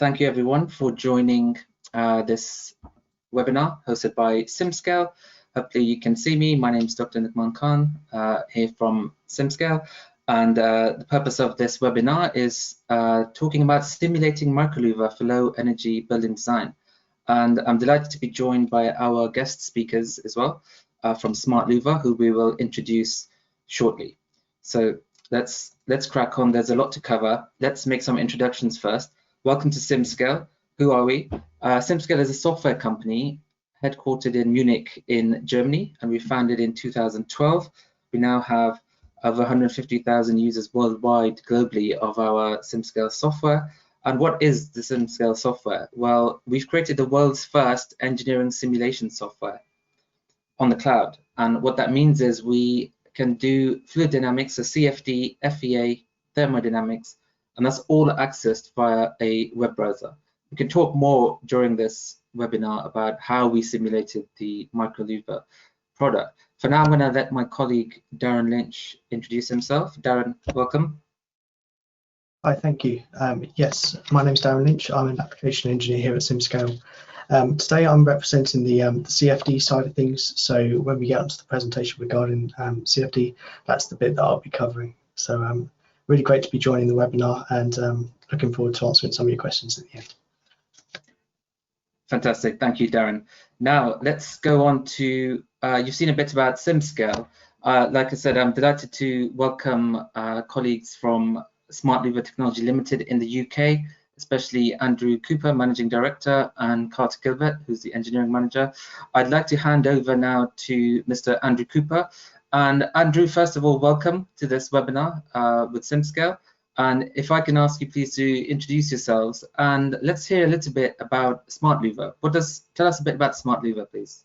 Thank you everyone for joining this webinar hosted by Simscale. Hopefully you can see me. My name is Dr. Nukman Khan here from Simscale, and the purpose of this webinar is talking about simulating MicroLouvre for low energy building design. And I'm delighted to be joined by our guest speakers as well from Smartlouvre, who we will introduce shortly. So let's crack on. There's a lot to cover. Let's make some introductions first. Welcome to Simscale. Who are we? Simscale is a software company headquartered in Munich in Germany, and we founded in 2012. We now have over 150,000 users worldwide globally of our Simscale software. And what is the Simscale software? Well, we've created the world's first engineering simulation software on the cloud. And what that means is we can do fluid dynamics, so CFD, FEA, thermodynamics, and that's all accessed via a web browser. We can talk more during this webinar about how we simulated the MicroLouvre product. For now, I'm going to let my colleague Darren Lynch introduce himself. Darren, welcome. Hi, thank you. Yes, my name is Darren Lynch. I'm an application engineer here at Simscale. Today I'm representing the CFD side of things. So when we get onto the presentation regarding CFD, that's the bit that I'll be covering. So really great to be joining the webinar, and looking forward to answering some of your questions at the end. Fantastic, thank you, Darren. Now let's go on to, you've seen a bit about Simscale. Like I said, I'm delighted to welcome colleagues from Smartlouvre Technology Ltd in the UK, especially Andrew Cooper, Managing Director, and Carter Gilbert, who's the Engineering Manager. I'd like to hand over now to Mr. Andrew Cooper. And Andrew, first of all, welcome to this webinar with Simscale. And if I can ask you please to introduce yourselves, and let's hear a little bit about Smartlouvre. Tell us a bit about Smartlouvre, please.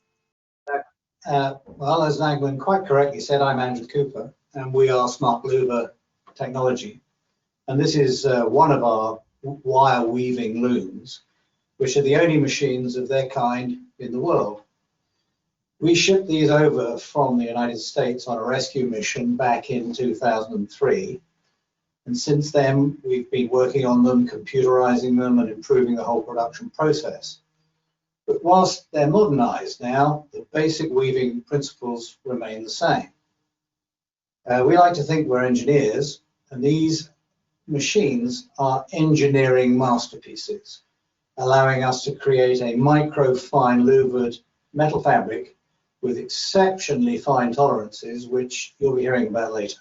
Well, as Nagman quite correctly said, I'm Andrew Cooper, and we are Smartlouvre Technology. And this is one of our wire weaving looms, which are the only machines of their kind in the world. We shipped these over from the United States on a rescue mission back in 2003. And since then, we've been working on them, computerizing them, and improving the whole production process. But whilst they're modernized now, the basic weaving principles remain the same. We like to think we're engineers, and these machines are engineering masterpieces, allowing us to create a micro-fine louvered metal fabric with exceptionally fine tolerances, which you'll be hearing about later.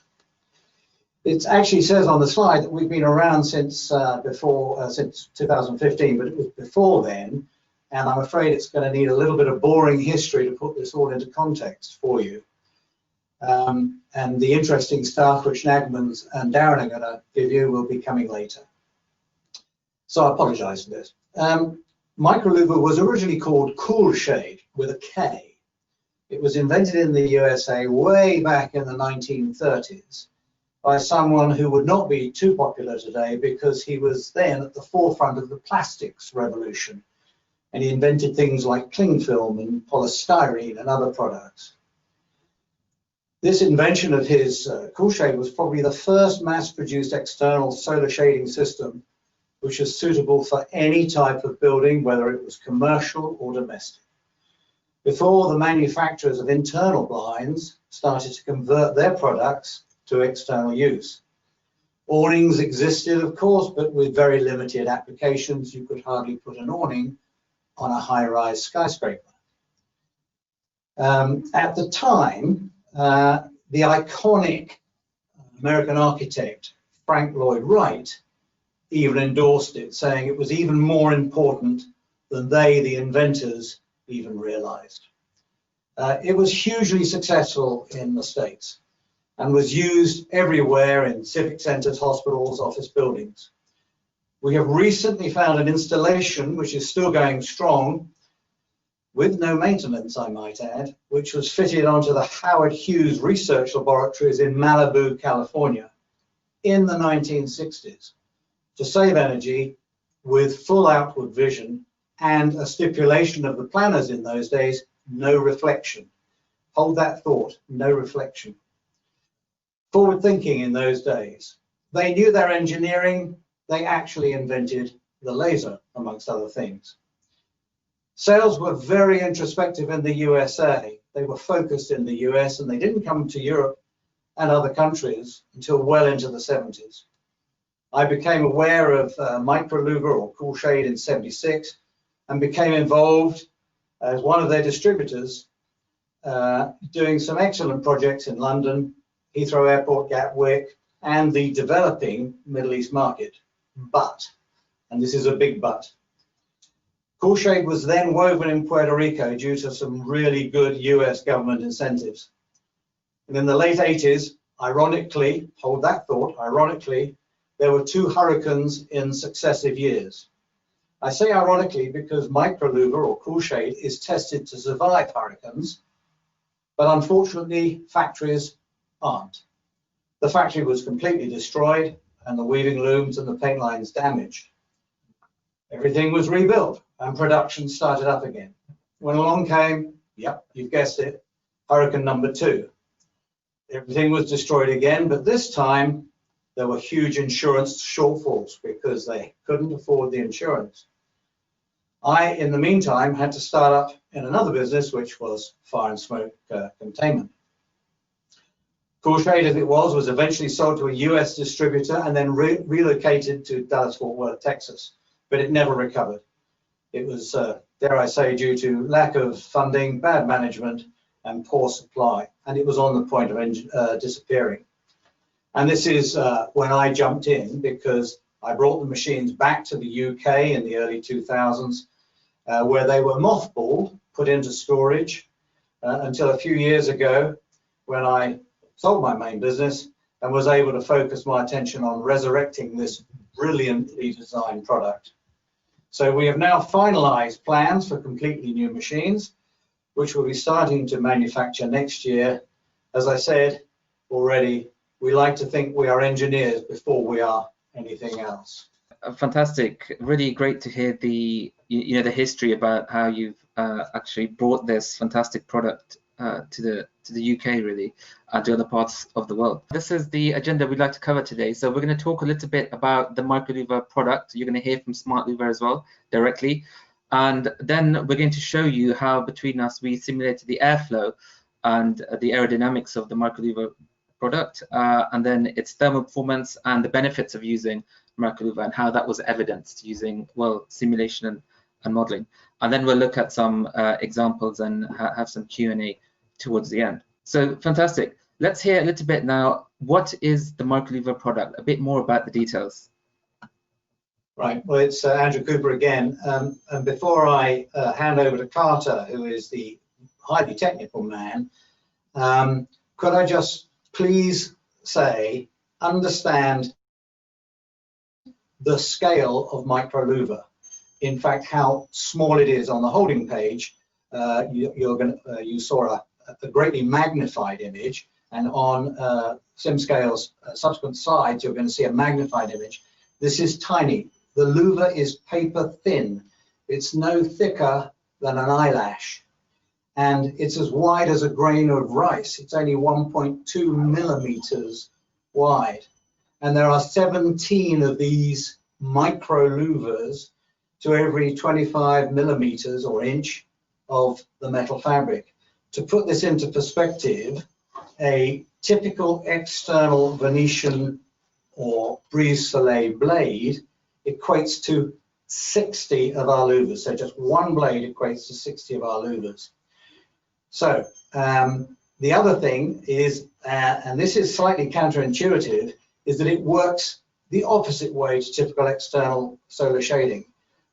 It actually says on the slide that we've been around since 2015, but it was before then, and I'm afraid it's going to need a little bit of boring history to put this all into context for you. And the interesting stuff which Nagmans and Darren are going to give you will be coming later. So I apologize for this. MicroLouvre was originally called Cool Shade with a K. It was invented in the USA way back in the 1930s by someone who would not be too popular today because he was then at the forefront of the plastics revolution. And he invented things like cling film and polystyrene and other products. This invention of his, Cool Shade, was probably the first mass-produced external solar shading system which is suitable for any type of building, whether it was commercial or domestic. Before, the manufacturers of internal blinds started to convert their products to external use. Awnings existed, of course, but with very limited applications. You could hardly put an awning on a high-rise skyscraper. At the time, the iconic American architect Frank Lloyd Wright even endorsed it, saying it was even more important than they, the inventors, even realized. It was hugely successful in the States and was used everywhere in civic centers, hospitals, office buildings. We have recently found an installation which is still going strong, with no maintenance, I might add, which was fitted onto the Howard Hughes Research Laboratories in Malibu, California, in the 1960s, to save energy with full outward vision and a stipulation of the planners in those days, no reflection. Hold that thought, no reflection. Forward thinking in those days. They knew their engineering, they actually invented the laser, amongst other things. Sales were very introspective in the USA. They were focused in the US, and they didn't come to Europe and other countries until well into the 70s. I became aware of MicroLouvre or Cool Shade in '76 and became involved as one of their distributors, doing some excellent projects in London, Heathrow Airport, Gatwick, and the developing Middle East market. But, and this is a big but, Cool Shade was then woven in Puerto Rico due to some really good US government incentives. And in the late 80s, ironically, hold that thought, ironically, there were 2 hurricanes in successive years. I say ironically because MicroLouvre or Cool Shade is tested to survive hurricanes, but unfortunately factories aren't. The factory was completely destroyed and the weaving looms and the paint lines damaged. Everything was rebuilt and production started up again. When along came, yep, you've guessed it, hurricane number 2. Everything was destroyed again, but this time there were huge insurance shortfalls because they couldn't afford the insurance. I, in the meantime, had to start up in another business, which was fire and smoke containment. Cool Shade, as it was eventually sold to a US distributor and then relocated to Dallas-Fort Worth, Texas, but it never recovered. It was, dare I say, due to lack of funding, bad management, and poor supply, and it was on the point of disappearing. And this is when I jumped in, because I brought the machines back to the UK in the early 2000s, where they were mothballed, put into storage, until a few years ago when I sold my main business and was able to focus my attention on resurrecting this brilliantly designed product. So we have now finalized plans for completely new machines, which we'll be starting to manufacture next year. As I said already, we like to think we are engineers before we are anything else. Fantastic, really great to hear the the history about how you've actually brought this fantastic product to the UK, really, and to other parts of the world. This is the agenda we'd like to cover today. So we're going to talk a little bit about the MicroLouvre product. You're going to hear from Smartlouvre as well directly, and then we're going to show you how between us we simulated the airflow and the aerodynamics of the MicroLouvre product, and then its thermal performance and the benefits of using MicroLouvre and how that was evidenced using, well, simulation and modeling. And then we'll look at some examples and have some Q&A towards the end. So fantastic. Let's hear a little bit now. What is the MicroLouvre product? A bit more about the details. Right, well, it's Andrew Cooper again. And before I hand over to Carter, who is the highly technical man, could I just please say, understand the scale of MicroLouvre. In fact, how small it is on the holding page. You saw a greatly magnified image, and on Simscale's subsequent slides, you're going to see a magnified image. This is tiny. The louver is paper thin. It's no thicker than an eyelash, and it's as wide as a grain of rice. It's only 1.2 millimeters wide, and there are 17 of these MicroLouvres to every 25 millimeters or inch of the metal fabric. To put this into perspective, a typical external Venetian or brise-soleil blade equates to 60 of our louvers. So just one blade equates to 60 of our louvers. So the other thing is, and this is slightly counterintuitive, is that it works the opposite way to typical external solar shading,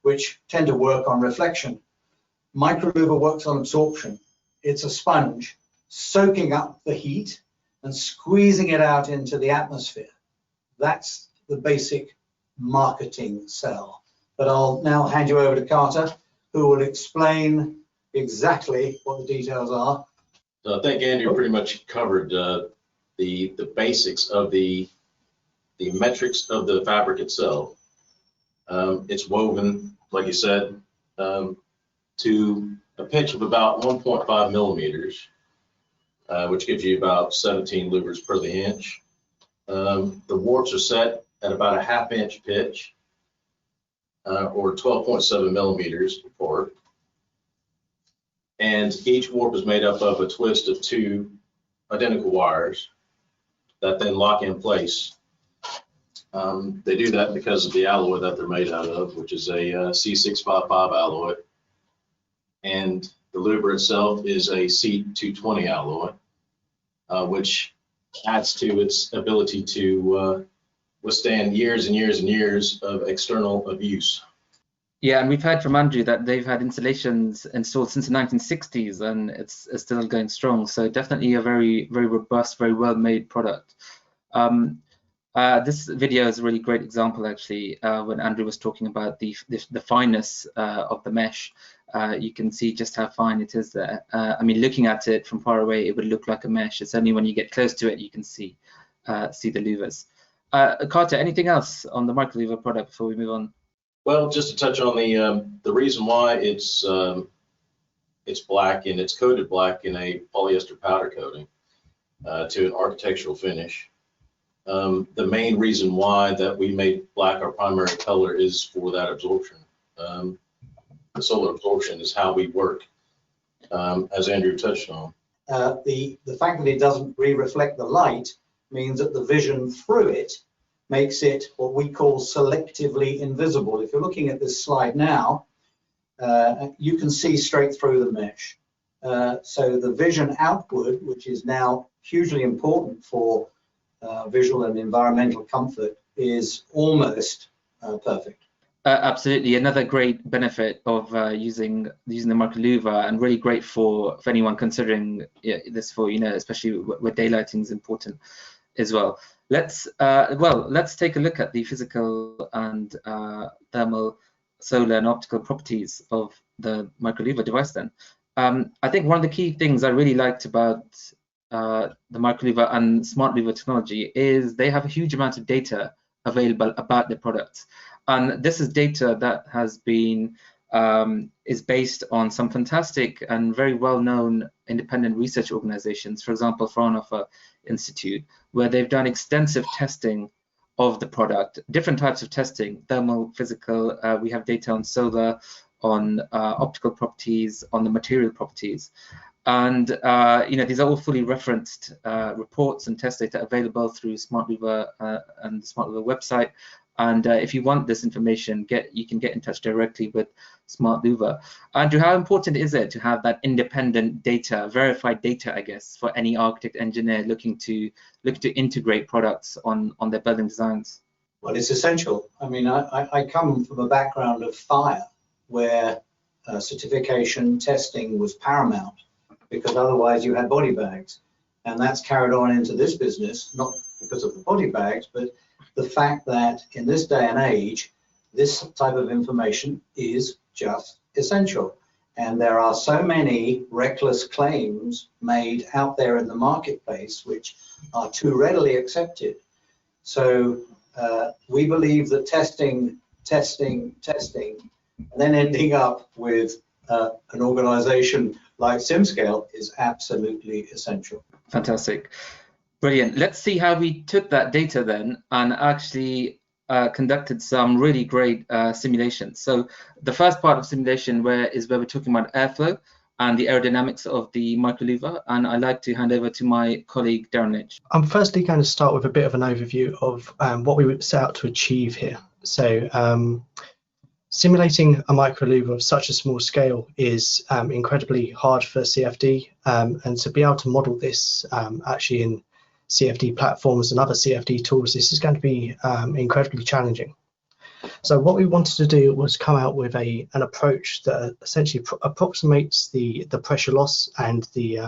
which tend to work on reflection. MicroLouvre works on absorption. It's a sponge soaking up the heat and squeezing it out into the atmosphere. That's the basic marketing sell. But I'll now hand you over to Carter, who will explain exactly what the details are. So I think Andrew pretty much covered the basics of the metrics of the fabric itself. It's woven, like you said, to a pitch of about 1.5 millimeters, which gives you about 17 louvres per the inch. The warps are set at about a 1/2 inch pitch. or 12.7 millimeters apart. And each warp is made up of a twist of 2 identical wires that then lock in place. They do that because of the alloy that they're made out of, which is a C655 alloy. And the louver itself is a C220 alloy, which adds to its ability to withstand years and years and years of external abuse. Yeah, and we've heard from Andrew that they've had installations installed since the 1960s, and it's still going strong. So definitely a very, very robust, very well-made product. This video is a really great example, actually, when Andrew was talking about the fineness of the mesh. You can see just how fine it is there. I mean, looking at it from far away, it would look like a mesh. It's only when you get close to it you can see the louvers. Carter, anything else on the MicroLouvre product before we move on? Well, just to touch on the reason why it's black, and it's coated black in a polyester powder coating to an architectural finish. The main reason why that we made black our primary color is for that absorption. The solar absorption is how we work, as Andrew touched on. The fact that it doesn't re-reflect the light means that the vision through it makes it what we call selectively invisible. If you're looking at this slide now, you can see straight through the mesh. So the vision outward, which is now hugely important for visual and environmental comfort, is almost perfect. Absolutely, another great benefit of using the MicroLouvre, and really great for anyone considering this for, especially where daylighting is important as well. Let's take a look at the physical and thermal, solar and optical properties of the MicroLouvre device then. I think one of the key things I really liked about the MicroLouvre and Smartlouvre technology is they have a huge amount of data available about the products. And this is data that has been is based on some fantastic and very well-known independent research organizations, for example, Fraunhofer Institute, where they've done extensive testing of the product, different types of testing, thermal, physical. We have data on solar, on optical properties, on the material properties. And these are all fully referenced reports and test data available through Smartlouvre and the Smartlouvre website. And if you want this information, you can get in touch directly with Smartlouvre. Andrew, how important is it to have that independent data, verified data, I guess, for any architect engineer looking to integrate products on their building designs? Well, it's essential. I mean, I come from a background of fire, where certification testing was paramount, because otherwise you had body bags. And that's carried on into this business, not because of the body bags, but the fact that in this day and age, this type of information is just essential. And there are so many reckless claims made out there in the marketplace which are too readily accepted. So we believe that testing, and then ending up with an organization like Simscale is absolutely essential. Fantastic. Brilliant. Let's see how we took that data then and actually conducted some really great simulations. So the first part of simulation is where we're talking about airflow and the aerodynamics of the MicroLouvre, and I'd like to hand over to my colleague Darren Lynch. I'm firstly going to start with a bit of an overview of what we set out to achieve here. So simulating a MicroLouvre of such a small scale is incredibly hard for CFD, and to be able to model this actually in CFD platforms and other CFD tools, this is going to be incredibly challenging. So what we wanted to do was come out with an approach that essentially approximates the pressure loss and the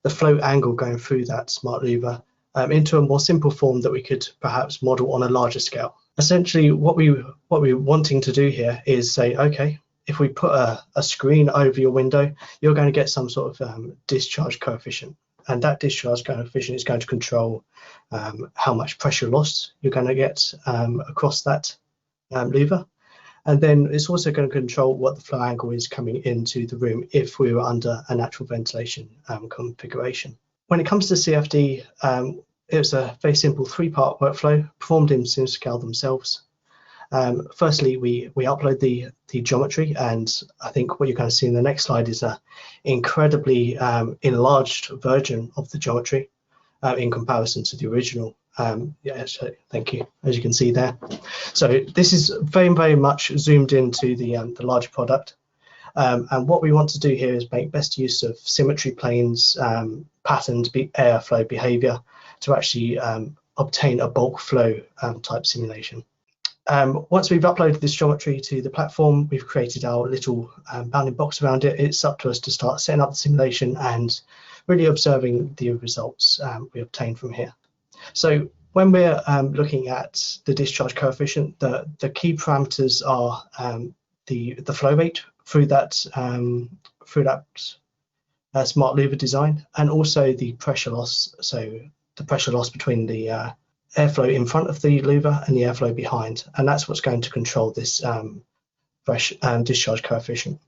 flow angle going through that Smartlouvre into a more simple form that we could perhaps model on a larger scale. Essentially, what we're wanting to do here is say, okay, if we put a screen over your window, you're going to get some sort of discharge coefficient. And that discharge coefficient is going to control how much pressure loss you're going to get across that louver. And then it's also going to control what the flow angle is coming into the room if we were under a natural ventilation configuration. When it comes to CFD, it was a very simple 3-part workflow performed in Simscale themselves. Firstly, we upload the geometry, and I think what you're going to see in the next slide is a incredibly enlarged version of the geometry in comparison to the original. Yeah, so thank you, as you can see there. So this is very, very much zoomed into the larger product. And what we want to do here is make best use of symmetry planes, patterned airflow behavior to actually obtain a bulk flow type simulation. Once we've uploaded this geometry to the platform, we've created our little bounding box around it. It's up to us to start setting up the simulation and really observing the results we obtain from here. So when we're looking at the discharge coefficient, the key parameters are the flow rate through that Smartlouvre design, and also the pressure loss. So the pressure loss between the airflow in front of the louver and the airflow behind, and that's what's going to control this discharge coefficient.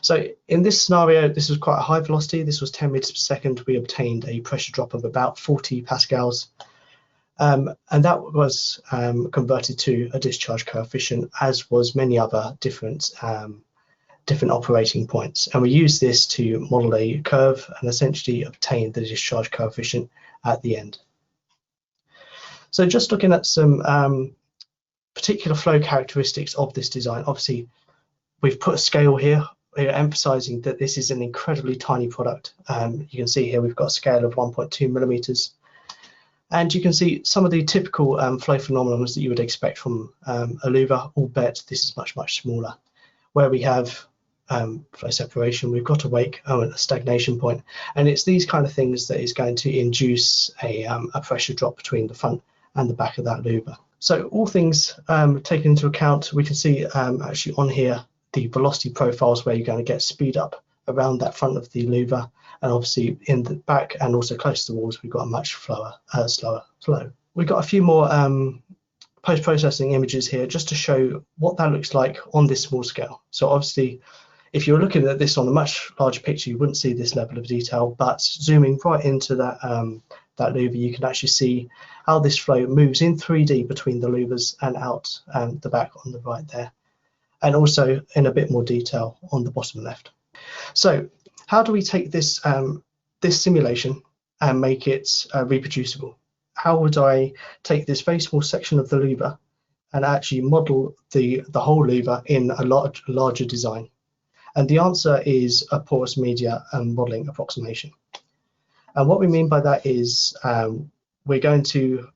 So in this scenario, this was quite a high velocity. This was 10 meters per second. We obtained a pressure drop of about 40 pascals, and that was converted to a discharge coefficient, as was many other different operating points. And we use this to model a curve and essentially obtain the discharge coefficient at the end. So just looking at some particular flow characteristics of this design, obviously we've put a scale here. We're emphasizing that this is an incredibly tiny product. You can see here we've got a scale of 1.2 millimeters. And you can see some of the typical flow phenomena that you would expect from a louver, albeit this is much, much smaller. Where we have flow separation, we've got a wake, a stagnation point, and it's these kind of things that is going to induce a pressure drop between the front and the back of that louver. So all things taken into account, we can see actually on here the velocity profiles where you're going to get speed up around that front of the louver, and obviously in the back and also close to the walls we've got a much slower flow. We've got a few more post-processing images here just to show what that looks like on this small scale. So obviously if you're looking at this on a much larger picture, you wouldn't see this level of detail, but zooming right into that that louver, you can actually see how this flow moves in 3D between the louvers and out the back on the right there, and also in a bit more detail on the bottom left. So how do we take this this simulation and make it reproducible? How would I take this very small section of the louver and actually model the whole louver in a larger design? And the answer is a porous media modeling approximation. And what we mean by that is we're going to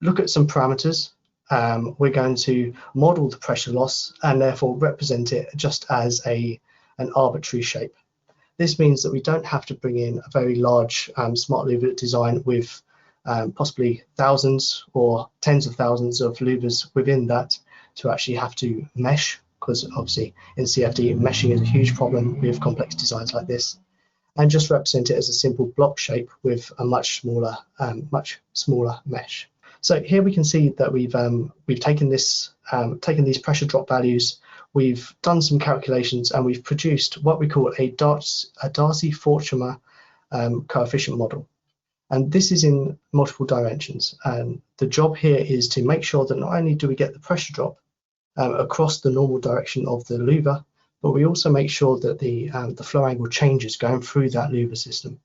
look at some parameters. We're going to model the pressure loss and therefore represent it just as an arbitrary shape. This means that we don't have to bring in a very large Smartlouvre design with possibly thousands or tens of thousands of louvers within that to actually have to mesh, because obviously in CFD meshing is a huge problem with complex designs like this, and just represent it as a simple block shape with a much smaller mesh. So here we can see that we've taken these pressure drop values, we've done some calculations, and we've produced what we call a Darcy-Forchner coefficient model. And this is in multiple dimensions. And the job here is to make sure that not only do we get the pressure drop across the normal direction of the louver, but we also make sure that the flow angle changes going through that louver system.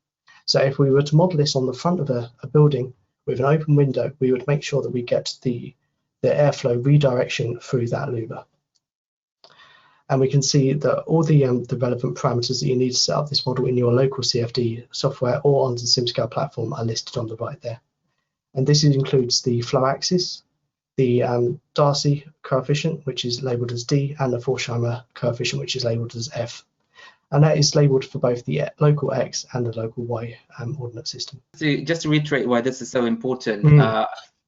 So if we were to model this on the front of a building with an open window, we would make sure that we get the airflow redirection through that louver. And we can see that all the relevant parameters that you need to set up this model in your local CFD software or on the Simscale platform are listed on the right there. And this includes the flow axis, the Darcy coefficient, which is labeled as D, and the Forchner coefficient, which is labeled as F. And that is labeled for both the local X and the local Y ordinate system. So just to reiterate why this is so important,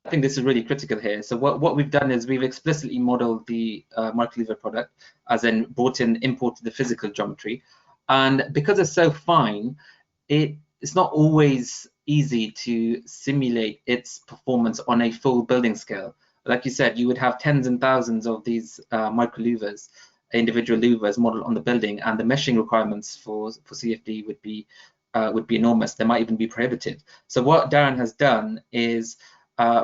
I think this is really critical here. So what we've done is we've explicitly modeled the MicroLouvre product, as in imported the physical geometry. And because it's so fine, it's not always easy to simulate its performance on a full building scale. Like you said, you would have tens and thousands of these MicroLouvres, individual louvers modeled on the building, and the meshing requirements for CFD would be enormous. They might even be prohibitive. So what Darren has done is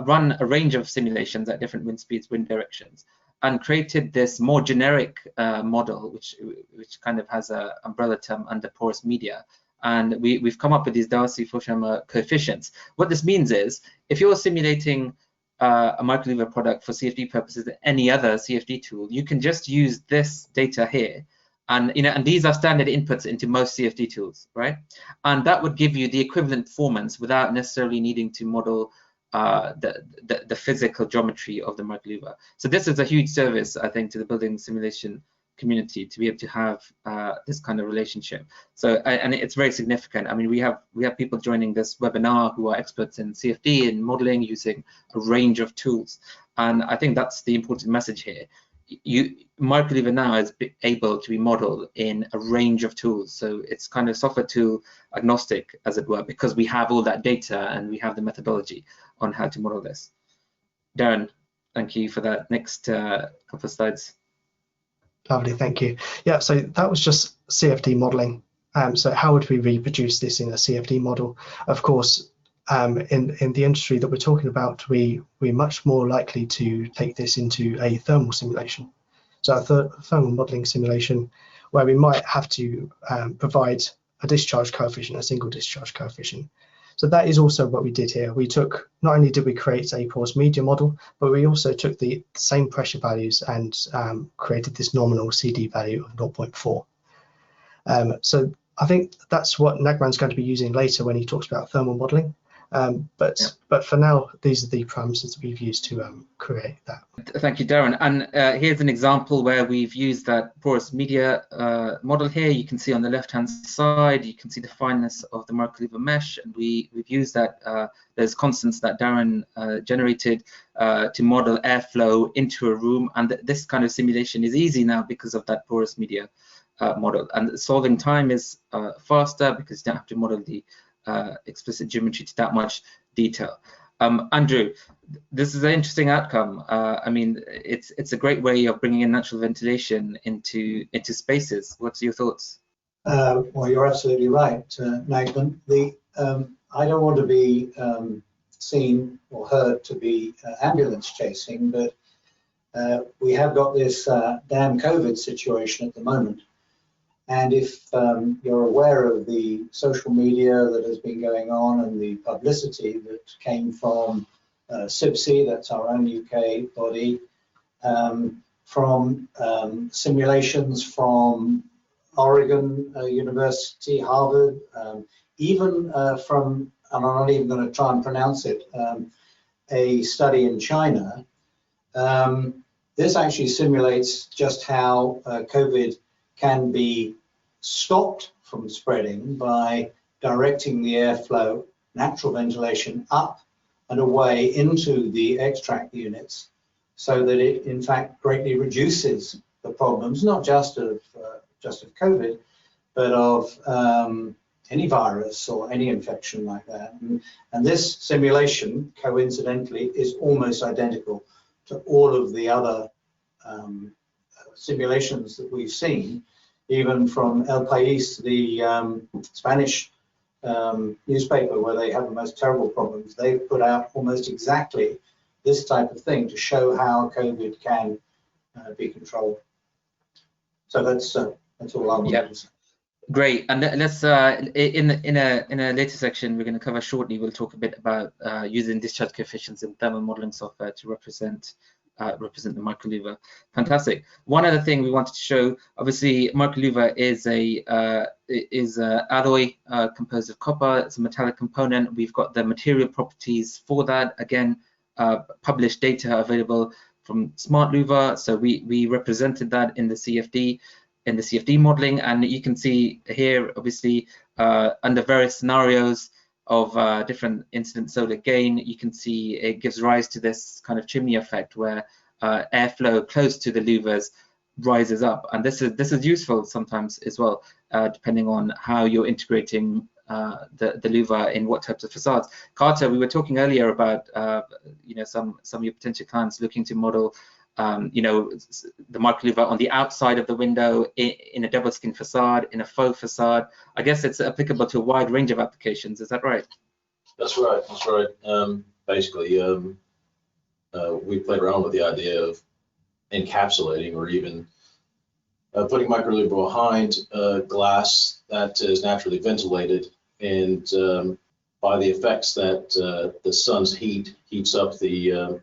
run a range of simulations at different wind speeds, wind directions, and created this more generic model, which kind of has an umbrella term under porous media. And we've come up with these Darcy-Forchheimer coefficients. What this means is, if you're simulating a MicroLouvre product for CFD purposes, any other CFD tool, you can just use this data here, and and these are standard inputs into most CFD tools, right? And that would give you the equivalent performance without necessarily needing to model the physical geometry of the MicroLouvre. So this is a huge service, I think, to the building simulation community to be able to have this kind of relationship. So, and it's very significant. I mean, we have people joining this webinar who are experts in CFD and modeling using a range of tools, and I think that's the important message here. MicroLouvre now is able to be modeled in a range of tools, so it's kind of software tool agnostic, as it were, because we have all that data and we have the methodology on how to model this. Darren, thank you for that. Next couple of slides. Lovely, thank you. Yeah, so that was just CFD modeling. So how would we reproduce this in a CFD model? Of course, in the industry that we're talking about, we're much more likely to take this into a thermal simulation. So a thermal modeling simulation where we might have to provide a discharge coefficient, a single discharge coefficient. So that is also what we did here. We took, not only did we create a porous media model, but we also took the same pressure values and created this nominal CD value of 0.4. So I think that's what Nagman's going to be using later when he talks about thermal modeling. But for now, these are the parameters that we've used to create that. Thank you, Darren. And here's an example where we've used that porous media model here. You can see on the left-hand side, you can see the fineness of the MicroLouvre mesh, and we've used that. There's constants that Darren generated to model airflow into a room, and this kind of simulation is easy now because of that porous media model. And solving time is faster because you don't have to model the explicit geometry to that much detail. Andrew, this is an interesting outcome. I mean, it's a great way of bringing in natural ventilation into spaces. What's your thoughts? Well, you're absolutely right, Nagman. I don't want to be seen or heard to be ambulance chasing, but we have got this damn COVID situation at the moment. And if you're aware of the social media that has been going on and the publicity that came from SIBSE, that's our own UK body, from simulations from Oregon University, Harvard, even from, and I'm not even going to try and pronounce it, a study in China, this actually simulates just how COVID can be stopped from spreading by directing the airflow, natural ventilation, up and away into the extract units, so that it in fact greatly reduces the problems, not just of COVID, but of any virus or any infection like that. And this simulation, coincidentally, is almost identical to all of the other simulations that we've seen, even from El País, the Spanish newspaper, where they have the most terrible problems. They've put out almost exactly this type of thing to show how COVID can be controlled. So that's all I want to say. Great, and let's in a later section we're going to cover shortly. We'll talk a bit about using discharge coefficients in thermal modeling software to represent the MicroLouvre. Fantastic. One other thing we wanted to show, obviously, MicroLouvre is a alloy composed of copper. It's a metallic component. We've got the material properties for that. Again, published data available from Smartlouvre. So we represented that in the CFD modeling, and you can see here, obviously, under various scenarios of different incident solar gain, you can see it gives rise to this kind of chimney effect where airflow close to the louvres rises up, and this is useful sometimes as well, depending on how you're integrating the louvre in what types of facades. Carter, we were talking earlier about some of your potential clients looking to model the MicroLouvre on the outside of the window, in a double skin facade, in a faux facade. I guess it's applicable to a wide range of applications. Is that right? That's right. That's right. basically, we played around with the idea of encapsulating or even putting MicroLouvre behind glass that is naturally ventilated, and by the effects that the sun's heat heats up the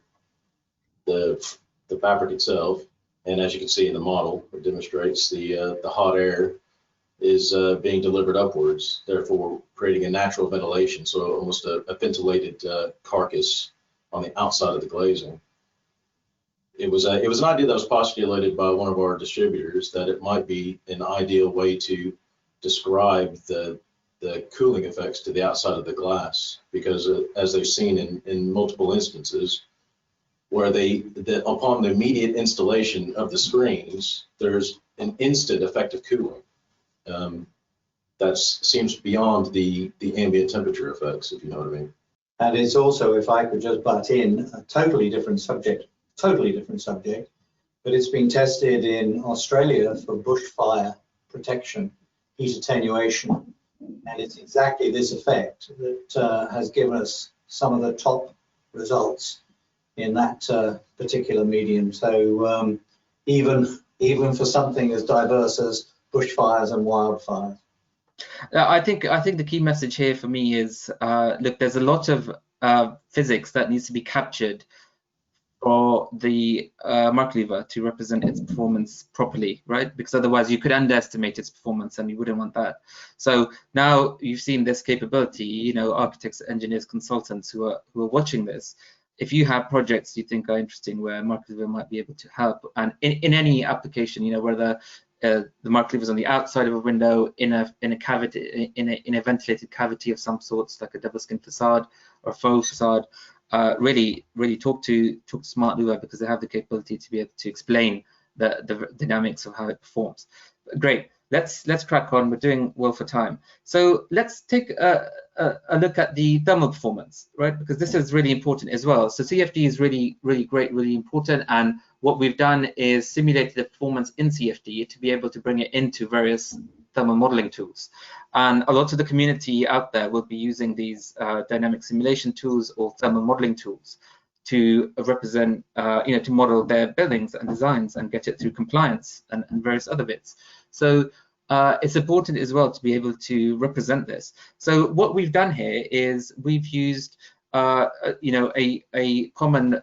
fabric itself, and as you can see in the model, it demonstrates the hot air is being delivered upwards, therefore creating a natural ventilation, so almost a ventilated carcass on the outside of the glazing. It was an idea that was postulated by one of our distributors that it might be an ideal way to describe the cooling effects to the outside of the glass, because as they've seen in multiple instances, where upon the immediate installation of the screens, there's an instant effective cooling. That seems beyond the ambient temperature effects, if you know what I mean. And it's also, if I could just butt in, a totally different subject, but it's been tested in Australia for bushfire protection, heat attenuation, and it's exactly this effect that has given us some of the top results in that particular medium. So even for something as diverse as bushfires and wildfires. I think the key message here for me is, look, there's a lot of physics that needs to be captured for the MicroLouvre to represent its performance properly, right? Because otherwise you could underestimate its performance, and you wouldn't want that. So now you've seen this capability, you know, architects, engineers, consultants who are watching this. If you have projects you think are interesting where MicroLouvre might be able to help, and in any application, you know, whether the MicroLouvre is on the outside of a window, in a cavity, in a ventilated cavity of some sorts, like a double skin facade or faux facade, really talk to Smartlouvre, because they have the capability to be able to explain the dynamics of how it performs. Great. Let's crack on. We're doing well for time. So let's take a look at the thermal performance, right? Because this is really important as well. So CFD is really great, really important. And what we've done is simulated the performance in CFD to be able to bring it into various thermal modeling tools. And a lot of the community out there will be using these dynamic simulation tools or thermal modeling tools to represent, you know, to model their buildings and designs and get it through compliance and various other bits. So it's important as well to be able to represent this. So what we've done here is we've used you know, a common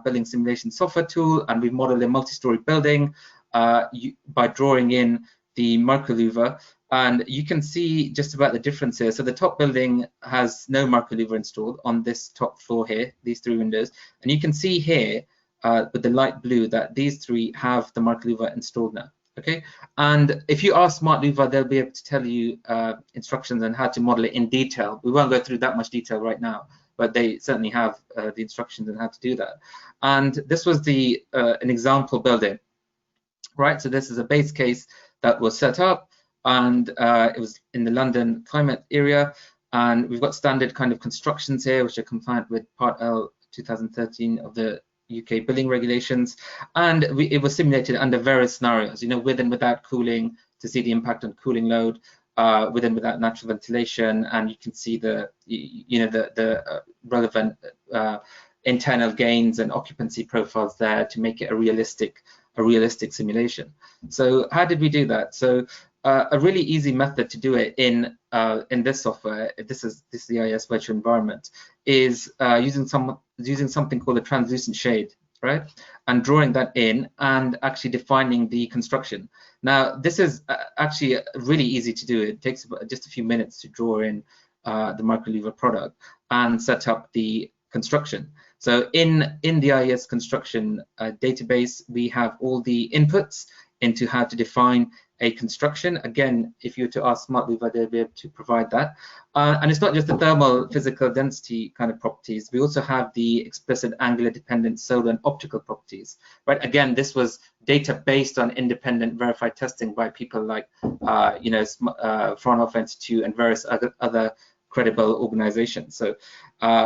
building simulation software tool, and we've modeled a multi-story building by drawing in the MicroLouvre, and you can see just about the difference here. So the top building has no MicroLouvre installed on this top floor here, these three windows, and you can see here with the light blue that these three have the MicroLouvre installed now. Okay, and if you ask Smartlouvre, they'll be able to tell you instructions on how to model it in detail. We won't go through that much detail right now, but they certainly have the instructions on how to do that. And this was an example building, right? So this is a base case that was set up, and it was in the London climate area, and we've got standard kind of constructions here, which are compliant with Part L 2013 of the UK building regulations, and it was simulated under various scenarios, you know, with and without cooling, to see the impact on cooling load, with and without natural ventilation, and you can see the relevant internal gains and occupancy profiles there to make it a realistic simulation. So how did we do that? So a really easy method to do it in this software, this is the IIS virtual environment, is using something called a translucent shade, right? And drawing that in and actually defining the construction. Now, this is actually really easy to do. It takes just a few minutes to draw in the MicroLouvre product and set up the construction. So in the IIS construction database, we have all the inputs into how to define a construction. Again, if you were to ask Smartlouvre, they'll be able to provide that. And it's not just the thermal physical density kind of properties. We also have the explicit angular dependent solar and optical properties, right? Again, this was data based on independent verified testing by people like, you know, Fraunhofer Institute and various other credible organizations. So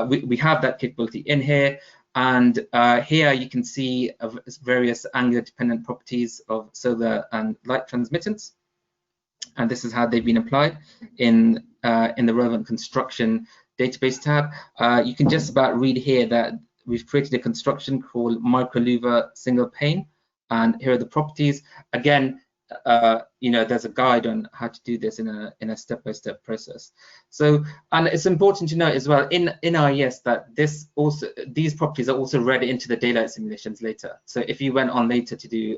we have that capability in here. And here you can see various angular dependent properties of solar and light transmittance. And this is how they've been applied in the relevant construction database tab, you can just about read here that we've created a construction called MicroLouvre single pane, and here are the properties. Again, you know, there's a guide on how to do this in a step-by-step process. So, and it's important to note as well in IES that these properties are also read into the daylight simulations later. So if you went on later to do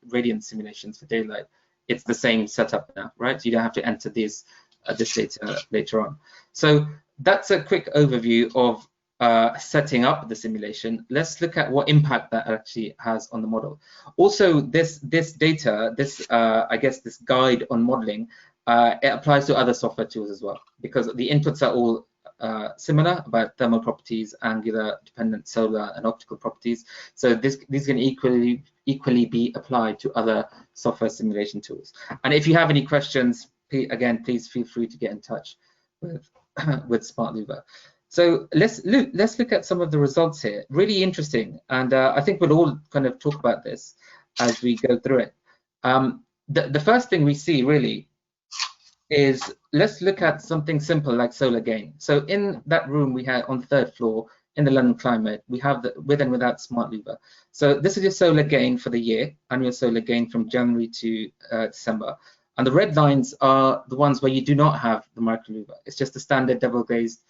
radiant simulations for daylight, it's the same setup now, right? You don't have to enter this data later on. So that's a quick overview of setting up the simulation. Let's look at what impact that actually has on the model. Also, this data, I guess this guide on modeling, it applies to other software tools as well, because the inputs are all similar about thermal properties, angular, dependent, solar, and optical properties. So these can equally be applied to other software simulation tools. And if you have any questions, again, please feel free to get in touch with Smartlouvre. So let's look at some of the results here. Really interesting, and I think we'll all kind of talk about this as we go through it. The first thing we see really is, let's look at something simple like solar gain. So in that room we had on the 3rd floor in the London climate, we have the with and without Smartlouvre. So this is your solar gain for the year, annual solar gain from January to December. And the red lines are the ones where you do not have the MicroLouvre. It's just a standard double glazed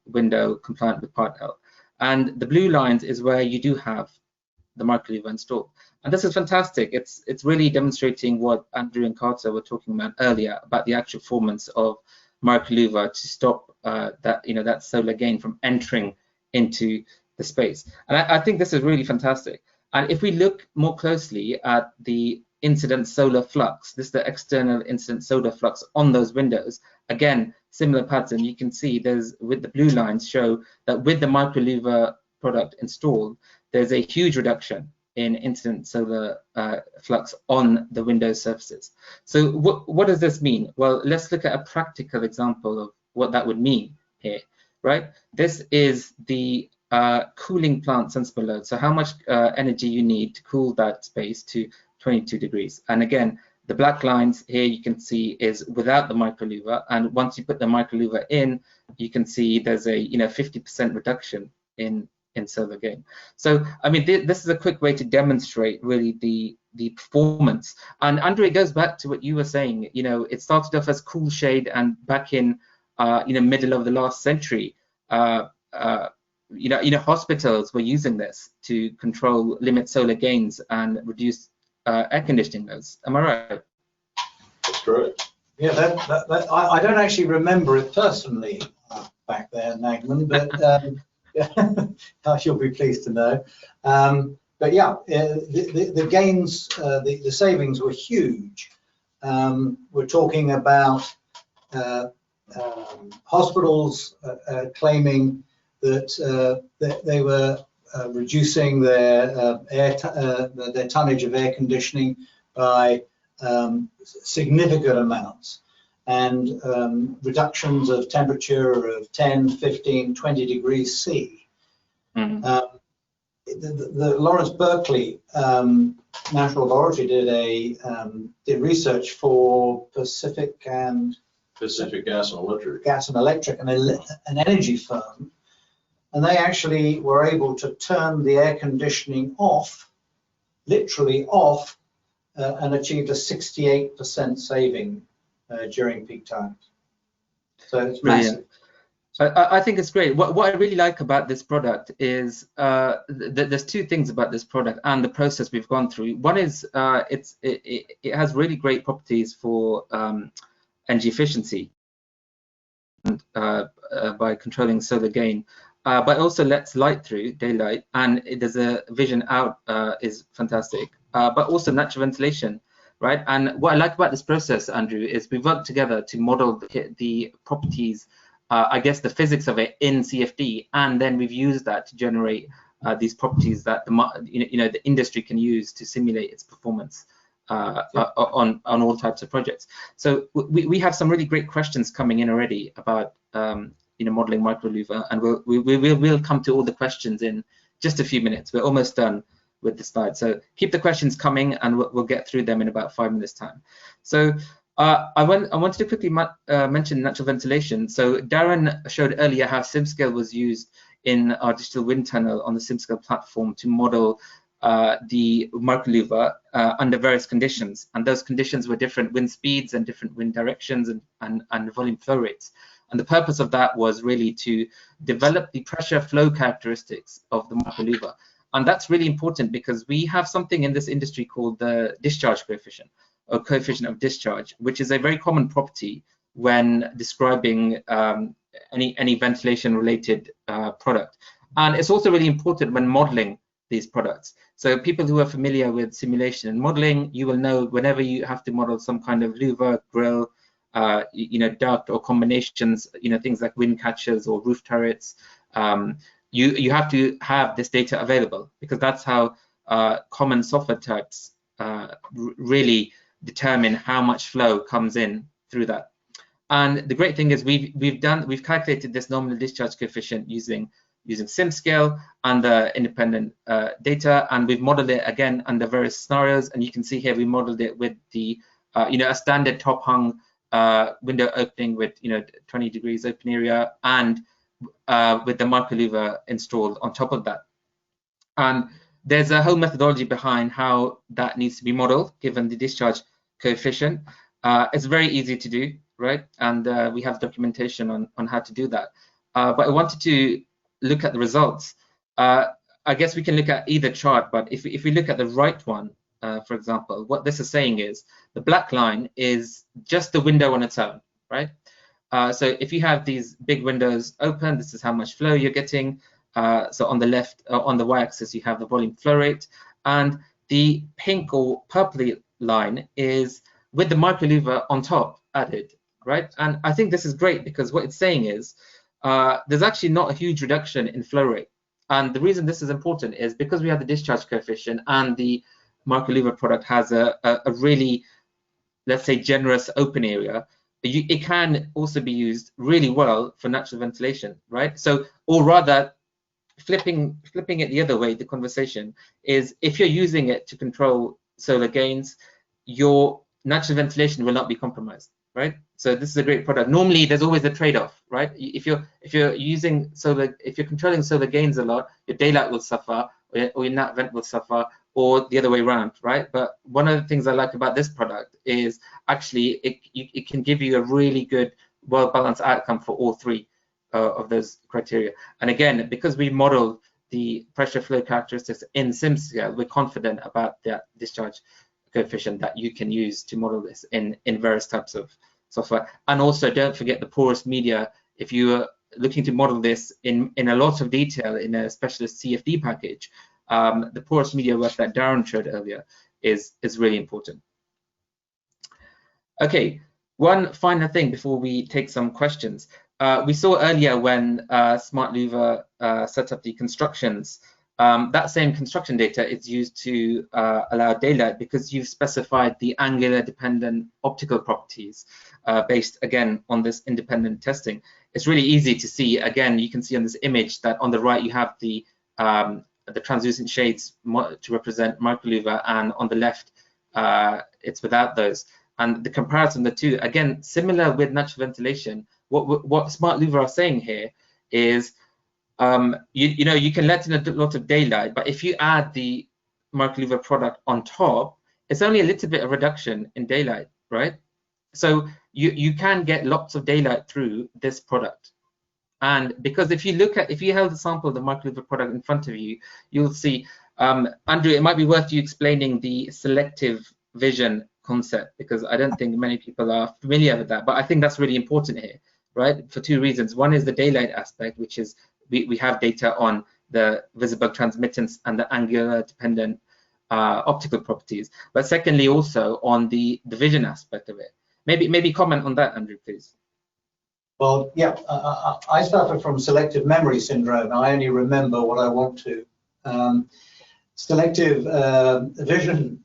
window compliant with Part L. And the blue lines is where you do have the MicroLouvre installed. And this is fantastic. It's really demonstrating what Andrew and Carter were talking about earlier about the actual performance of MicroLouvre to stop that solar gain from entering into the space. And I think this is really fantastic. And if we look more closely at the incident solar flux, this is the external incident solar flux on those windows. Again, similar pattern. You can see there's, with the blue lines, show that with the MicroLouvre product installed, there's a huge reduction in incident solar flux on the Windows surfaces. So what does this mean? Well, let's look at a practical example of what that would mean here, right? This is the cooling plant sensible load. So how much energy you need to cool that space to 22 degrees. And again, the black lines here you can see is without the MicroLouvre, and once you put the MicroLouvre in, you can see there's a 50% reduction in solar gain. So I mean, this is a quick way to demonstrate really the performance. And Andrew, it goes back to what you were saying. It started off as cool shade, and back in middle of the last century, hospitals were using this to limit solar gains and reduce air conditioning loads. Am I right? That's correct. Yeah, I don't actually remember it personally back there, Nagman, but you'll be pleased to know. But yeah, the gains, the savings were huge. We're talking about hospitals claiming that they were reducing their tonnage of air conditioning by significant amounts, and reductions of temperature of 10, 15, 20 degrees C. Mm-hmm. The Lawrence Berkeley National Laboratory did research for Pacific Gas and Electric, an energy firm, and they actually were able to turn the air conditioning off, literally off, and achieved a 68% saving during peak times. So it's massive. I think it's great. What I really like about this product is there's two things about this product and the process we've gone through. One is it has really great properties for energy efficiency and, by controlling solar gain, but also lets light through, daylight, and there's a vision out is fantastic, but also natural ventilation, right? And what I like about this process, Andrew, is we've worked together to model the properties, I guess the physics of it in CFD, and then we've used that to generate these properties that the industry can use to simulate its performance on all types of projects. So we have some really great questions coming in already about modeling MicroLouvre, and we'll come to all the questions in just a few minutes. We're almost done with the slide, so keep the questions coming, and we'll get through them in about 5 minutes time. So I wanted to quickly mention natural ventilation. So Darren showed earlier how Simscale was used in our digital wind tunnel on the Simscale platform to model the MicroLouvre under various conditions, and those conditions were different wind speeds and different wind directions and volume flow rates. And the purpose of that was really to develop the pressure flow characteristics of the MicroLouvre. And that's really important because we have something in this industry called the discharge coefficient, or coefficient of discharge, which is a very common property when describing any ventilation-related product. And it's also really important when modeling these products. So people who are familiar with simulation and modeling, you will know whenever you have to model some kind of louver, grill, duct or combinations, things like wind catchers or roof turrets, you have to have this data available, because that's how common software types really determine how much flow comes in through that. And the great thing is we've calculated this nominal discharge coefficient using Simscale and independent data, and we've modeled it again under various scenarios. And you can see here we modeled it with the a standard top hung window opening with 20 degrees open area, and with the MicroLouvre installed on top of that. And there's a whole methodology behind how that needs to be modeled given the discharge coefficient. It's very easy to do, right? And we have documentation on how to do that. But I wanted to look at the results. I guess we can look at either chart, but if we look at the right one, for example, what this is saying is the black line is just the window on its own, right? So if you have these big windows open, this is how much flow you're getting. So on the left, on the y-axis, you have the volume flow rate, and the pink or purple line is with the MicroLouvre on top added, right? And I think this is great because what it's saying is there's actually not a huge reduction in flow rate. And the reason this is important is because we have the discharge coefficient and the MicroLouvre product has a really, let's say, generous open area, it can also be used really well for natural ventilation, right? So, or rather, flipping it the other way, the conversation is if you're using it to control solar gains, your natural ventilation will not be compromised, right? So this is a great product. Normally, there's always a trade-off, right? If you're using solar, if you're controlling solar gains a lot, your daylight will suffer, or your nat vent will suffer, or the other way around, right? But one of the things I like about this product is actually it can give you a really good, well-balanced outcome for all three of those criteria. And again, because we modeled the pressure flow characteristics in Simscale, we're confident about that discharge coefficient that you can use to model this in various types of software. And also, don't forget the porous media. If you are looking to model this in a lot of detail in a specialist CFD package, the porous media work that Darren showed earlier is really important. Okay, one final thing before we take some questions. We saw earlier when Smartlouvre set up the constructions, that same construction data is used to allow daylight because you've specified the angular dependent optical properties based, again, on this independent testing. It's really easy to see. Again, you can see on this image that on the right you have the translucent shades to represent MicroLouvre, and on the left it's without those. And the comparison of the two, again, similar with natural ventilation. What Smartlouvre are saying here is, you can let in a lot of daylight, but if you add the MicroLouvre product on top, it's only a little bit of reduction in daylight, right? So you can get lots of daylight through this product. And because if you held a sample of the MicroLouvre product in front of you, you'll see, Andrew, it might be worth you explaining the selective vision concept, because I don't think many people are familiar with that, but I think that's really important here, right? For two reasons. One is the daylight aspect, which is we have data on the visible transmittance and the angular dependent optical properties, but secondly also on the vision aspect of it. Maybe comment on that, Andrew, please. Well, yeah, I suffer from selective memory syndrome. I only remember what I want to. Selective vision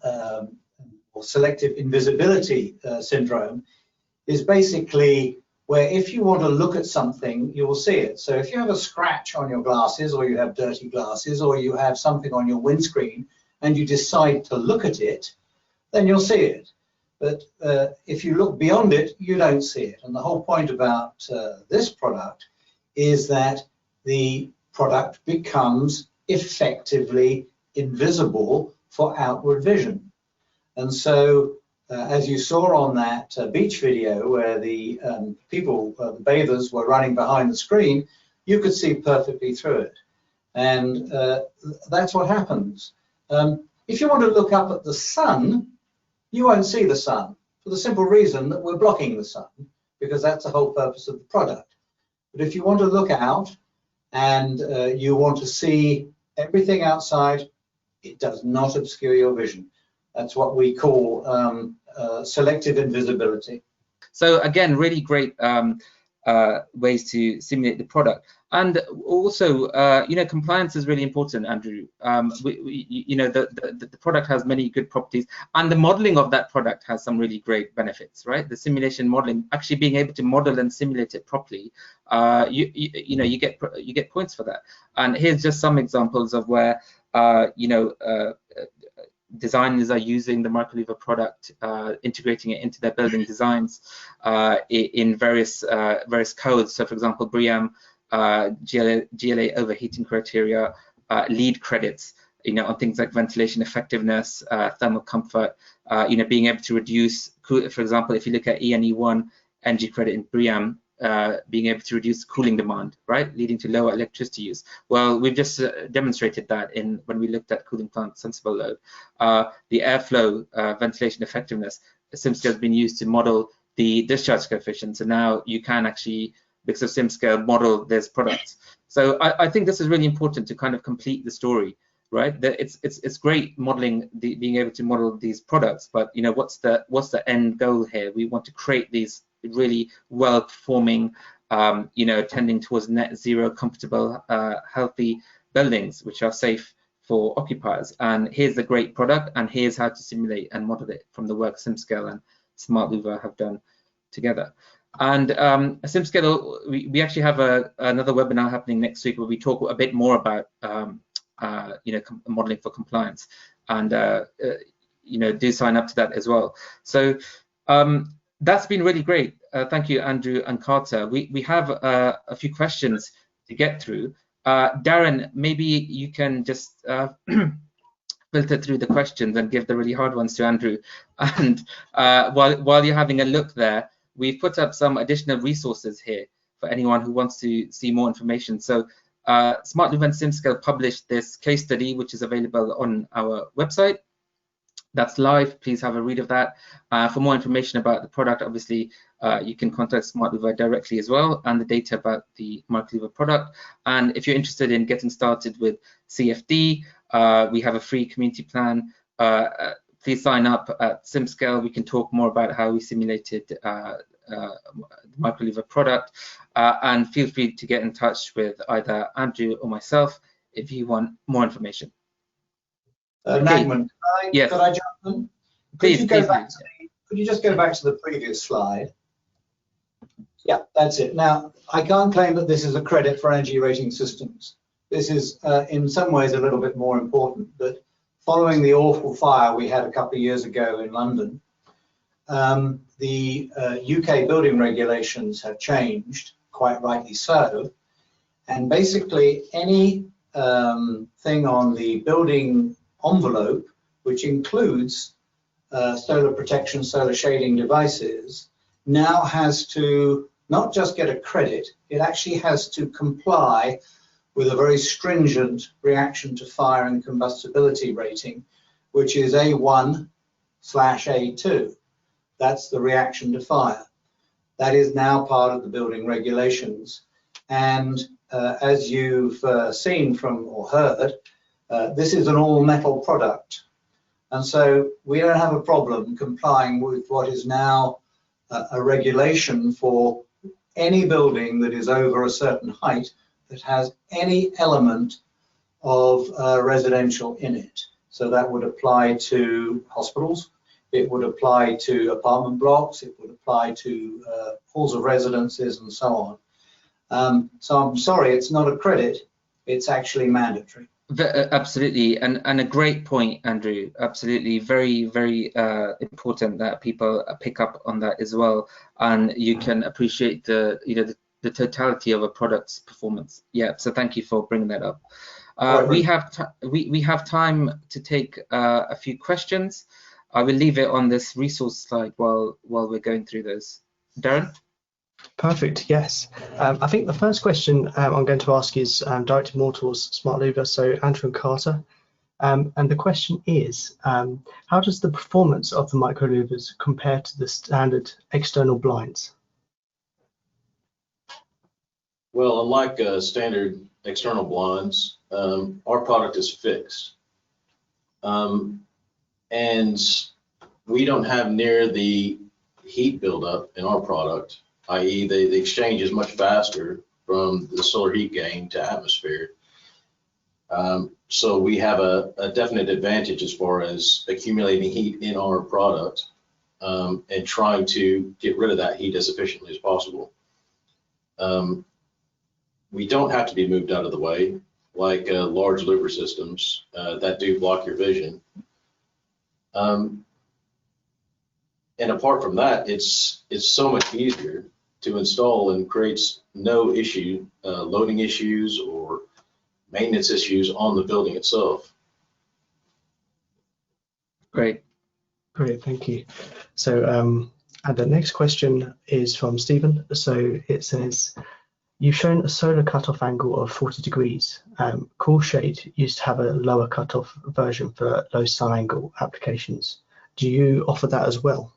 or selective invisibility syndrome is basically where if you want to look at something, you will see it. So if you have a scratch on your glasses, or you have dirty glasses, or you have something on your windscreen, and you decide to look at it, then you'll see it. But if you look beyond it, you don't see it. And the whole point about this product is that the product becomes effectively invisible for outward vision. And so, as you saw on that beach video where the people, the bathers, were running behind the screen, you could see perfectly through it. And that's what happens. If you want to look up at the sun, you won't see the sun, for the simple reason that we're blocking the sun, because that's the whole purpose of the product. But if you want to look out and you want to see everything outside, it does not obscure your vision. That's what we call selective invisibility. So again, really great ways to simulate the product. And also, compliance is really important, Andrew. The product has many good properties, and the modeling of that product has some really great benefits, right? The simulation modeling, actually being able to model and simulate it properly, you get points for that. And here's just some examples of where designers are using the MicroLouvre product, integrating it into their building designs in various codes. So, for example, BREEAM, GLA overheating criteria, LEED credits, on things like ventilation effectiveness, thermal comfort, being able to reduce, for example, if you look at ENE1 energy credit in BREEAM, being able to reduce cooling demand, right, leading to lower electricity use. Well, we've just demonstrated that when we looked at cooling plant sensible load. The airflow ventilation effectiveness, Simscale has been used to model the discharge coefficient. So now you can actually, because of Simscale, model these products. So I think this is really important to kind of complete the story, right? That it's great modeling, being able to model these products, but what's the end goal here? We want to create these really well-performing, tending towards net zero, comfortable, healthy buildings which are safe for occupiers. And here's a great product, and here's how to simulate and model it from the work Simscale and Smartlouvre have done together. And Simscale, we actually have another webinar happening next week where we talk a bit more about modeling for compliance, and do sign up to that as well. So that's been really great. Thank you, Andrew and Carter. We have a few questions to get through. Darren, maybe you can just filter through the questions and give the really hard ones to Andrew. And while you're having a look there, we've put up some additional resources here for anyone who wants to see more information. So Smartlouvre and Simscale published this case study, which is available on our website. That's live. Please have a read of that. For more information about the product, obviously, you can contact Smartlouvre directly as well, and the data about the MicroLouvre product. And if you're interested in getting started with CFD, we have a free community plan. Please sign up at Simscale. We can talk more about how we simulated the MicroLouvre product. And feel free to get in touch with either Andrew or myself if you want more information. Nagman, yes. Could I jump in? Could you just go back to the previous slide? Yeah, that's it. Now, I can't claim that this is a credit for energy rating systems. This is in some ways a little bit more important, but following the awful fire we had a couple of years ago in London, the UK building regulations have changed, quite rightly so, and basically any thing on the building envelope, which includes solar protection, solar shading devices, now has to not just get a credit, it actually has to comply with a very stringent reaction to fire and combustibility rating, which is A1/A2. That's the reaction to fire. That is now part of the building regulations. And as you've seen from or heard, this is an all-metal product. And so we don't have a problem complying with what is now a regulation for any building that is over a certain height that has any element of residential in it. So that would apply to hospitals, it would apply to apartment blocks, it would apply to halls of residences and so on. So I'm sorry, it's not a credit, it's actually mandatory. Absolutely, and a great point, Andrew. Absolutely, very, very important that people pick up on that as well, and you can appreciate the totality of a product's performance. Yeah, so thank you for bringing that up. We have time to take a few questions. I will leave it on this resource slide while we're going through those. Darren? Perfect, yes. I think the first question I'm going to ask is directed more towards Smartlouvre, so Andrew and Carter. And the question is, how does the performance of the MicroLouvres compare to the standard external blinds? Well, unlike standard external blinds, our product is fixed. And we don't have near the heat buildup in our product, i.e. the exchange is much faster from the solar heat gain to atmosphere. So we have a definite advantage as far as accumulating heat in our product and trying to get rid of that heat as efficiently as possible. We don't have to be moved out of the way like large louver systems that do block your vision. And apart from that, it's so much easier to install and creates no issue, loading issues or maintenance issues on the building itself. Great, thank you. So, and the next question is from Stephen. So it says, you've shown a solar cutoff angle of 40 degrees. Coolshade used to have a lower cutoff version for low sun angle applications. Do you offer that as well?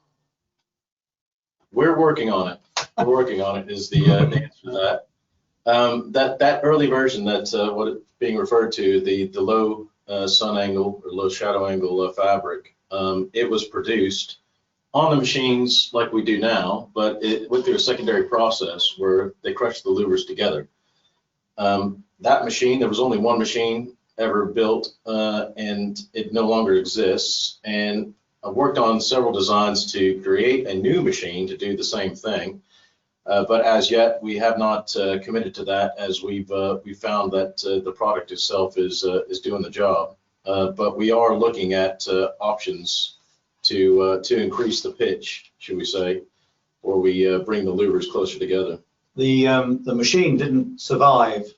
We're working on it. We're working on it is the answer to that. That early version, that's what it's being referred to, the low sun angle or low shadow angle fabric. It was produced on the machines like we do now, but it went through a secondary process where they crushed the louvers together. That machine, there was only one machine ever built, and it no longer exists. And I worked on several designs to create a new machine to do the same thing. But as yet, we have not committed to that, as we've found that the product itself is doing the job. But we are looking at options to increase the pitch, should we say, or we bring the louvers closer together. The machine didn't survive.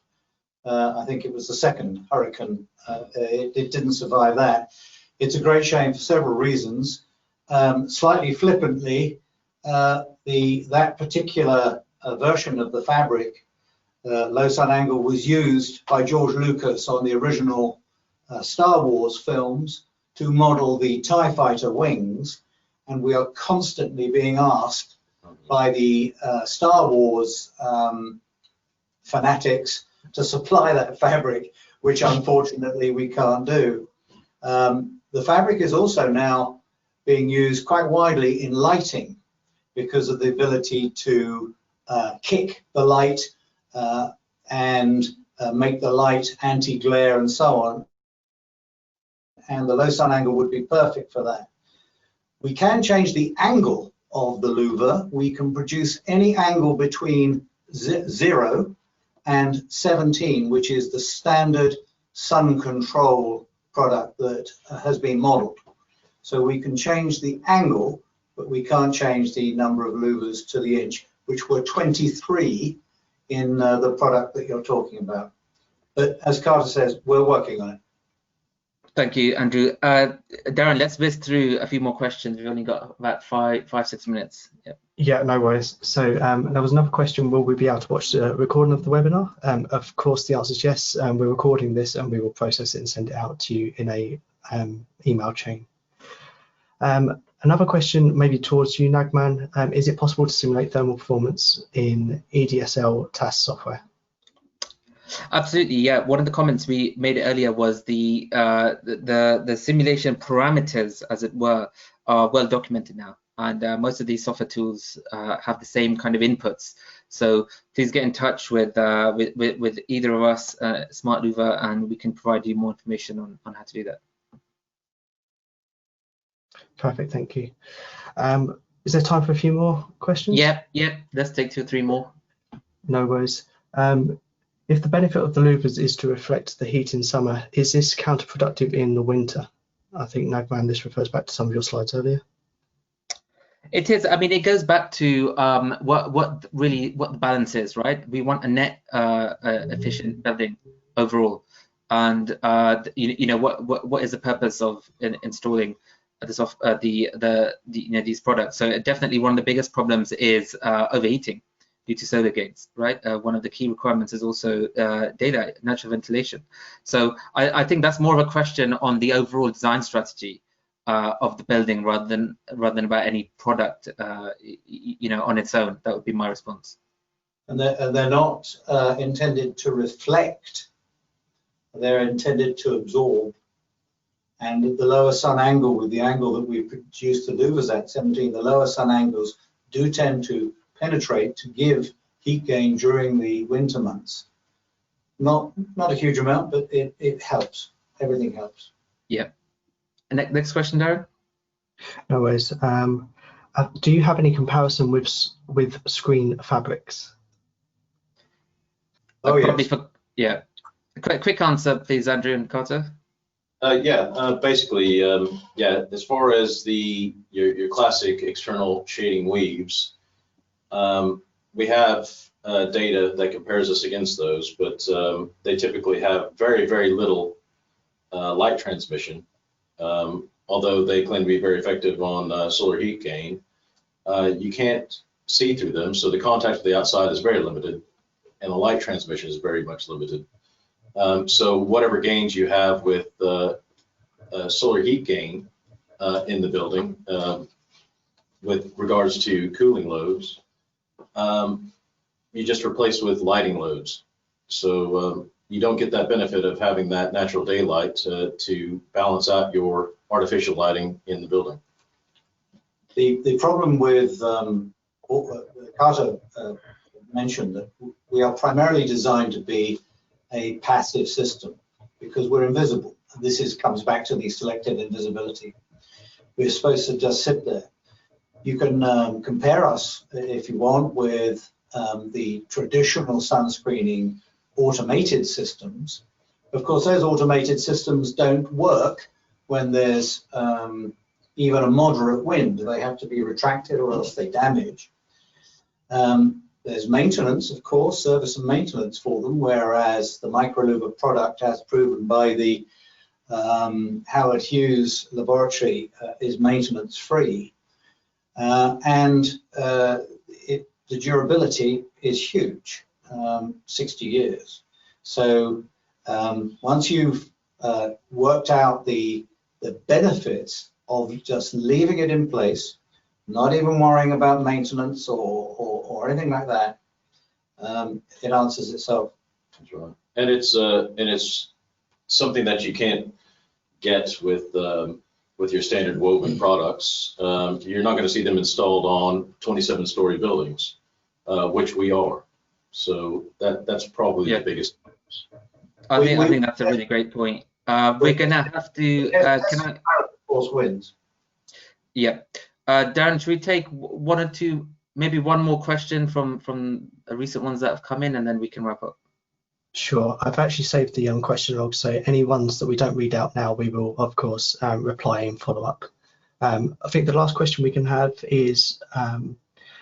I think it was the second hurricane. It didn't survive that. It's a great shame for several reasons. Slightly flippantly, that particular version of the fabric, low sun angle, was used by George Lucas on the original Star Wars films to model the TIE fighter wings, and we are constantly being asked by the Star Wars fanatics to supply that fabric, which unfortunately we can't do. The fabric is also now being used quite widely in lighting because of the ability to kick the light and make the light anti-glare and so on. And the low sun angle would be perfect for that. We can change the angle of the louver. We can produce any angle between 0 and 17, which is the standard sun control product that has been modeled. So we can change the angle, but we can't change the number of louvers to the inch, which were 23 in the product that you're talking about. But as Carter says, we're working on it. Thank you, Andrew. Darren, let's whiz through a few more questions. We've only got about 5-6 minutes. Yep. Yeah, no worries. So there was another question, will we be able to watch the recording of the webinar? Of course, the answer is yes. We're recording this and we will process it and send it out to you in a email chain. Another question maybe towards you, Nagman. Is it possible to simulate thermal performance in EDSL TAS software? Absolutely, yeah. One of the comments we made earlier was the simulation parameters, as it were, are well documented now, and most of these software tools have the same kind of inputs. So please get in touch with either of us, Smartlouvre, and we can provide you more information on how to do that. Perfect, thank you. Is there time for a few more questions? Yeah. Let's take 2 or 3 more. No worries. If the benefit of the louvres is to reflect the heat in summer, is this counterproductive in the winter? I think, Nagman, this refers back to some of your slides earlier. It is. I mean, it goes back to what the balance is, right? We want a net efficient building overall, and what is the purpose of installing this these products? So definitely one of the biggest problems is overheating due to solar gains, right? One of the key requirements is also daylight, natural ventilation. So I think that's more of a question on the overall design strategy of the building rather than about any product, on its own. That would be my response. And they're not intended to reflect; they're intended to absorb. And at the lower sun angle, with the angle that we produce the louvres at 17, the lower sun angles do tend to penetrate to give heat gain during the winter months. Not a huge amount, but it helps. Everything helps. Yeah. Next question, Darren. No worries. Do you have any comparison with screen fabrics? Oh, yes. Yeah. Quick answer, please, Andrew and Carter. Basically, as far as your classic external shading weaves, we have data that compares us against those, but they typically have very, very little light transmission. Although they claim to be very effective on solar heat gain, you can't see through them, so the contact with the outside is very limited, and the light transmission is very much limited. So whatever gains you have with solar heat gain in the building with regards to cooling loads, you just replace with lighting loads. So you don't get that benefit of having that natural daylight to balance out your artificial lighting in the building. The problem with Carter mentioned that we are primarily designed to be a passive system because we're invisible. This comes back to the selective invisibility. We're supposed to just sit there. You can compare us, if you want, with the traditional sunscreening automated systems. Of course, those automated systems don't work when there's even a moderate wind. They have to be retracted or else they damage. There's maintenance, of course, service and maintenance for them, whereas the MicroLouvre product, as proven by the Howard Hughes laboratory, is maintenance free. And the durability is huge, 60 years. So once you've worked out the benefits of just leaving it in place, not even worrying about maintenance or anything like that, it answers itself. That's right. And it's something that you can't get with your standard woven products. You're not going to see them installed on 27-story buildings, which we are. So that's probably the biggest. I think that's a really great point. We're gonna have to. Force winds. Yeah. Darren, should we take one or two, maybe one more question from recent ones that have come in, and then we can wrap up? Sure. I've actually saved the question log, so any ones that we don't read out now, we will, of course, reply and follow up. I think the last question we can have is,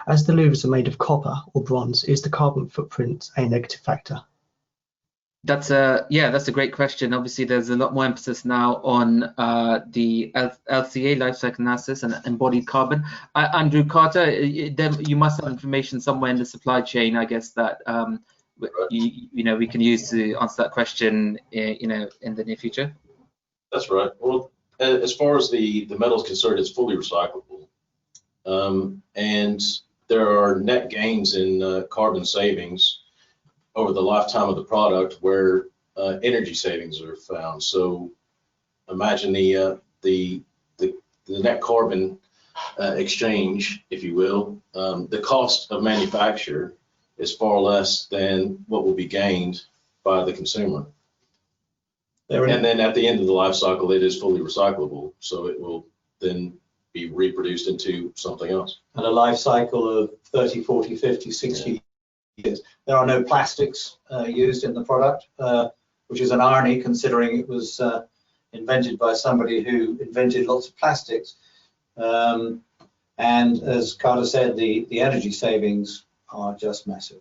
as the louvres are made of copper or bronze, is the carbon footprint a negative factor? That's a great question. Obviously, there's a lot more emphasis now on the LCA, life cycle analysis, and embodied carbon. Andrew, Carter, you must have information somewhere in the supply chain, I guess, that we can use to answer that question, in the near future. That's right. Well, as far as the metal is concerned, it's fully recyclable, and there are net gains in carbon savings over the lifetime of the product, where energy savings are found. So imagine the net carbon exchange, if you will. The cost of manufacture is far less than what will be gained by the consumer. And then at the end of the life cycle, it is fully recyclable, so it will then be reproduced into something else. And a life cycle of 30, 40, 50, 60 years. There are no plastics used in the product, which is an irony considering it was invented by somebody who invented lots of plastics. And as Carter said, the energy savings are just massive.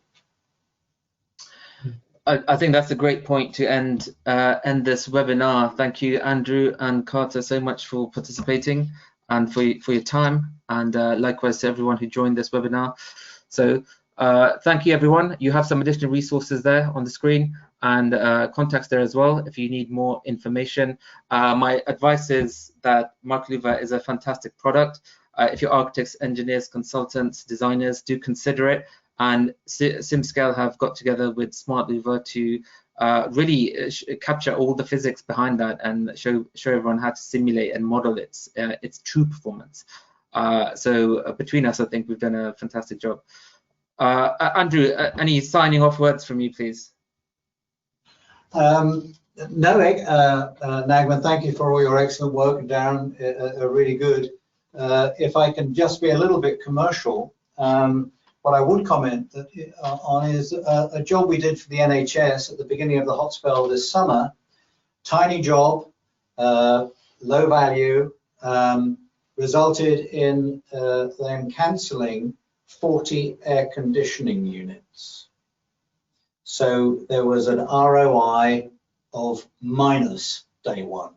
I think that's a great point to end this webinar. Thank you, Andrew and Carter, so much for participating and for your time, and likewise to everyone who joined this webinar. So thank you, everyone. You have some additional resources there on the screen, and contacts there as well if you need more information. My advice is that MicroLouvre is a fantastic product. If you're architects, engineers, consultants, designers, do consider it. And Simscale have got together with Smartlouvre to really capture all the physics behind that and show everyone how to simulate and model its true performance. So between us, I think we've done a fantastic job. Andrew, any signing off words from you, please? No, Nagman, thank you for all your excellent work, and Darren, are really good. If I can just be a little bit commercial, what I would comment on is a job we did for the NHS at the beginning of the hot spell this summer. Tiny job, low value, resulted in them cancelling 40 air conditioning units. So there was an ROI of minus day one.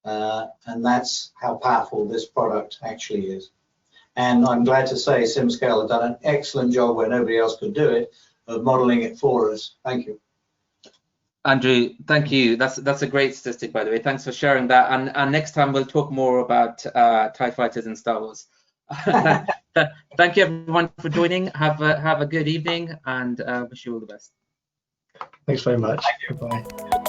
And that's how powerful this product actually is. And I'm glad to say Simscale have done an excellent job where nobody else could do it, of modeling it for us. Thank you. Andrew, thank you. That's a great statistic, by the way. Thanks for sharing that. And next time we'll talk more about TIE fighters and Star Wars. Thank you, everyone, for joining. Have a good evening, and wish you all the best. Thanks very much. Goodbye.